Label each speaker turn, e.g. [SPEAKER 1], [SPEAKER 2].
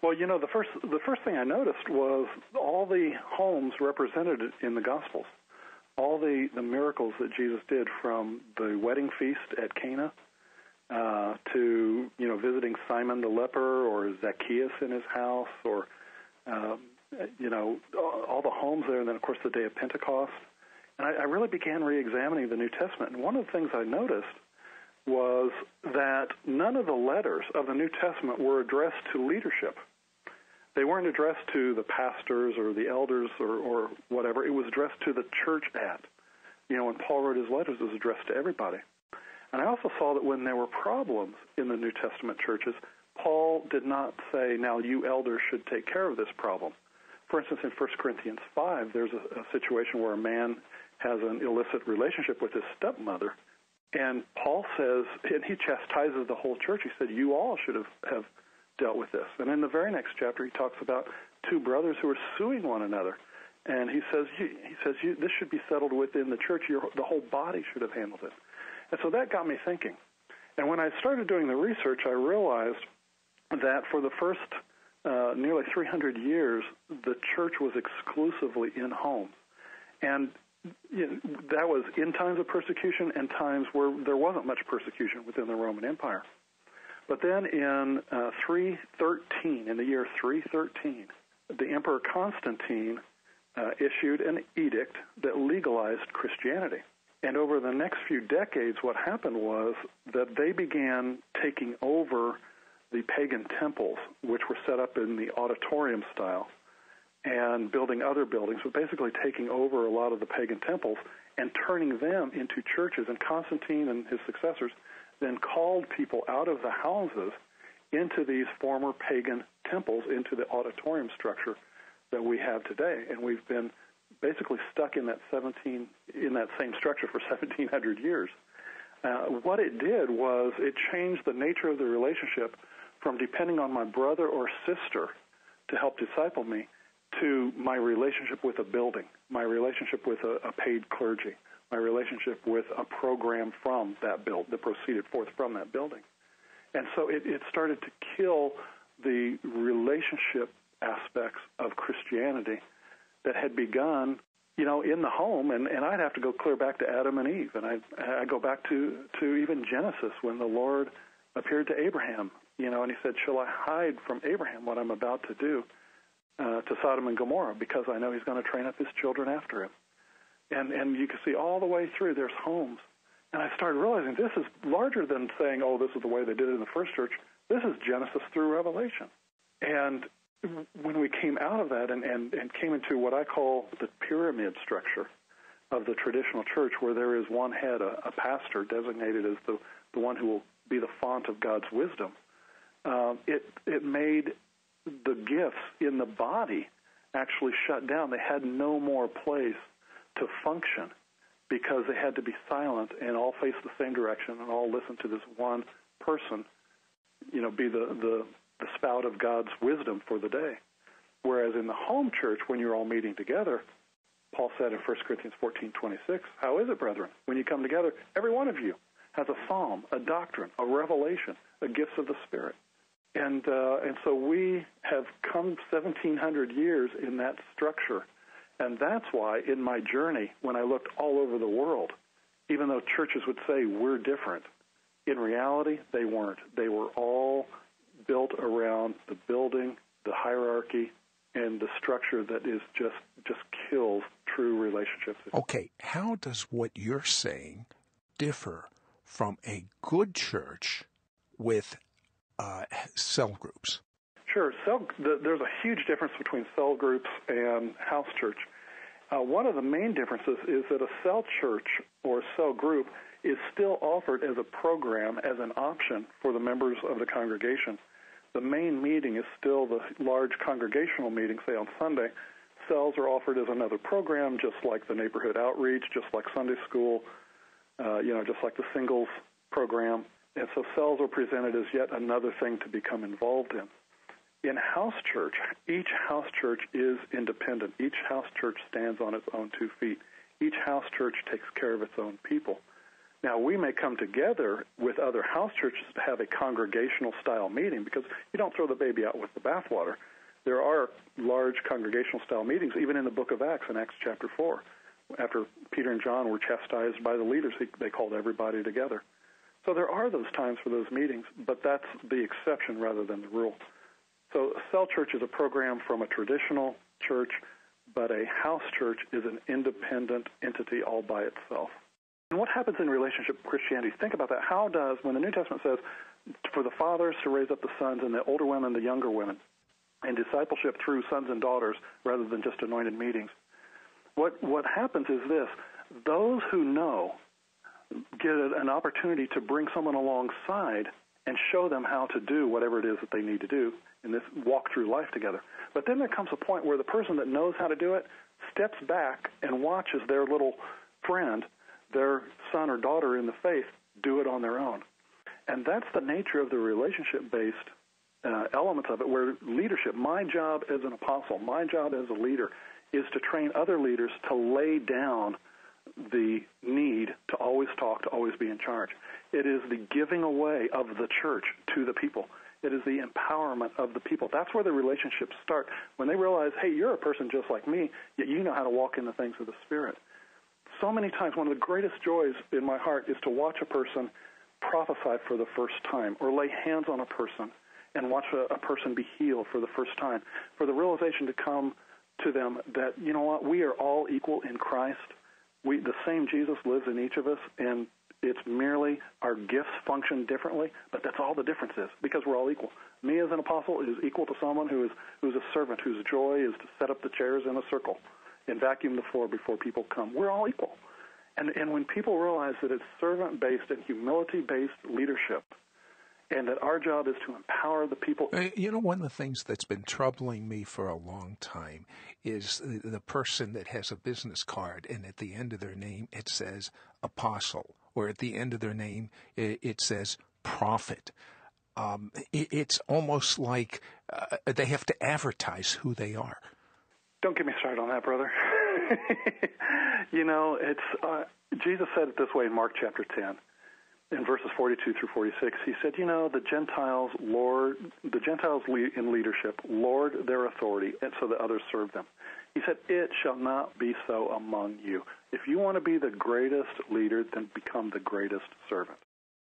[SPEAKER 1] Well, the first thing I noticed was all the homes represented in the Gospels, all the miracles that Jesus did, from the wedding feast at Cana to visiting Simon the leper, or Zacchaeus in his house, or all the homes there, and then of course the day of Pentecost. And I really began re-examining the New Testament, and one of the things I noticed was that none of the letters of the New Testament were addressed to leadership. They weren't addressed to the pastors or the elders or whatever. It was addressed to the church when Paul wrote his letters, it was addressed to everybody. And I also saw that when there were problems in the New Testament churches, Paul did not say, now you elders should take care of this problem. For instance, in 1 Corinthians 5, there's a situation where a man has an illicit relationship with his stepmother, and Paul says, and he chastises the whole church. He said, you all should have dealt with this. And in the very next chapter, he talks about two brothers who are suing one another. And he says, this should be settled within the church. The whole body should have handled it. And so that got me thinking. And when I started doing the research, I realized that for the first nearly 300 years, the church was exclusively in homes. And that was in times of persecution and times where there wasn't much persecution within the Roman Empire. But then in 313, in the year 313, the Emperor Constantine issued an edict that legalized Christianity. And over the next few decades, what happened was that they began taking over the pagan temples, which were set up in the auditorium style, and building other buildings, but basically taking over a lot of the pagan temples and turning them into churches. And Constantine and his successors then called people out of the houses into these former pagan temples, into the auditorium structure that we have today. And we've been basically stuck in that same structure for 1,700 years. What it did was it changed the nature of the relationship from depending on my brother or sister to help disciple me to my relationship with a building, my relationship with a paid clergy, my relationship with a program from that that proceeded forth from that building. And so it started to kill the relationship aspects of Christianity that had begun, in the home. And I'd have to go clear back to Adam and Eve. And I go back to even Genesis, when the Lord appeared to Abraham, and he said, shall I hide from Abraham what I'm about to do to Sodom and Gomorrah, because I know he's going to train up his children after him. And you can see all the way through, there's homes. And I started realizing this is larger than saying, oh, this is the way they did it in the first church. This is Genesis through Revelation. And when we came out of that and came into what I call the pyramid structure of the traditional church, where there is one head, a pastor designated as the one who will be the font of God's wisdom, it made the gifts in the body actually shut down. They had no more place to function because they had to be silent and all face the same direction and all listen to this one person, be the spout of God's wisdom for the day. Whereas in the home church, when you're all meeting together, Paul said in 1 Corinthians 14:26, how is it, brethren? When you come together, every one of you has a psalm, a doctrine, a revelation, a gifts of the Spirit. And so we have come 1,700 years in that structure. And that's why in my journey, when I looked all over the world, even though churches would say we're different, in reality, they weren't. They were all built around the building, the hierarchy, and the structure that is just kills true relationships.
[SPEAKER 2] Okay, how does what you're saying differ from a good church with cell groups?
[SPEAKER 1] Sure. There's a huge difference between cell groups and house church. One of the main differences is that a cell church or cell group is still offered as a program, as an option for the members of the congregation. The main meeting is still the large congregational meeting, say on Sunday. Cells are offered as another program, just like the neighborhood outreach, just like Sunday school, just like the singles program. And so cells are presented as yet another thing to become involved in. In house church, each house church is independent. Each house church stands on its own 2 feet. Each house church takes care of its own people. Now, we may come together with other house churches to have a congregational-style meeting because you don't throw the baby out with the bathwater. There are large congregational-style meetings, even in the book of Acts, in Acts chapter 4. After Peter and John were chastised by the leaders, they called everybody together. So there are those times for those meetings, but that's the exception rather than the rule. So a cell church is a program from a traditional church, but a house church is an independent entity all by itself. And what happens in relationship with Christianity? Think about that. How does, when the New Testament says for the fathers to raise up the sons and the older women, the younger women, and discipleship through sons and daughters rather than just anointed meetings, what happens is this. Those who know get an opportunity to bring someone alongside and show them how to do whatever it is that they need to do in this walk through life together. But then there comes a point where the person that knows how to do it steps back and watches their little friend, their son or daughter in the faith, do it on their own. And that's the nature of the relationship-based elements of it, where leadership, my job as an apostle, my job as a leader, is to train other leaders to lay down the need to always talk, to always be in charge. It is the giving away of the church to the people. It is the empowerment of the people. That's where the relationships start. When they realize, hey, you're a person just like me, yet you know how to walk in the things of the Spirit. So many times, one of the greatest joys in my heart is to watch a person prophesy for the first time or lay hands on a person and watch a person be healed for the first time, for the realization to come to them that, you know what, we are all equal in Christ. The same Jesus lives in each of us, and it's merely our gifts function differently, but that's all the difference is, because we're all equal. Me as an apostle is equal to someone who's a servant, whose joy is to set up the chairs in a circle and vacuum the floor before people come. We're all equal. And when people realize that it's servant-based and humility-based leadership, and that our job is to empower the people.
[SPEAKER 2] You know, one of the things that's been troubling me for a long time is the person that has a business card, and at the end of their name it says apostle, or at the end of their name it says prophet. It's almost like they have to advertise who they are.
[SPEAKER 1] Don't get me started on that, brother. You know, it's Jesus said it this way in Mark chapter 10. In verses 42 through 46, he said, you know, the Gentiles in leadership lord their authority, and so that others serve them. He said, it shall not be so among you. If you want to be the greatest leader, then become the greatest servant.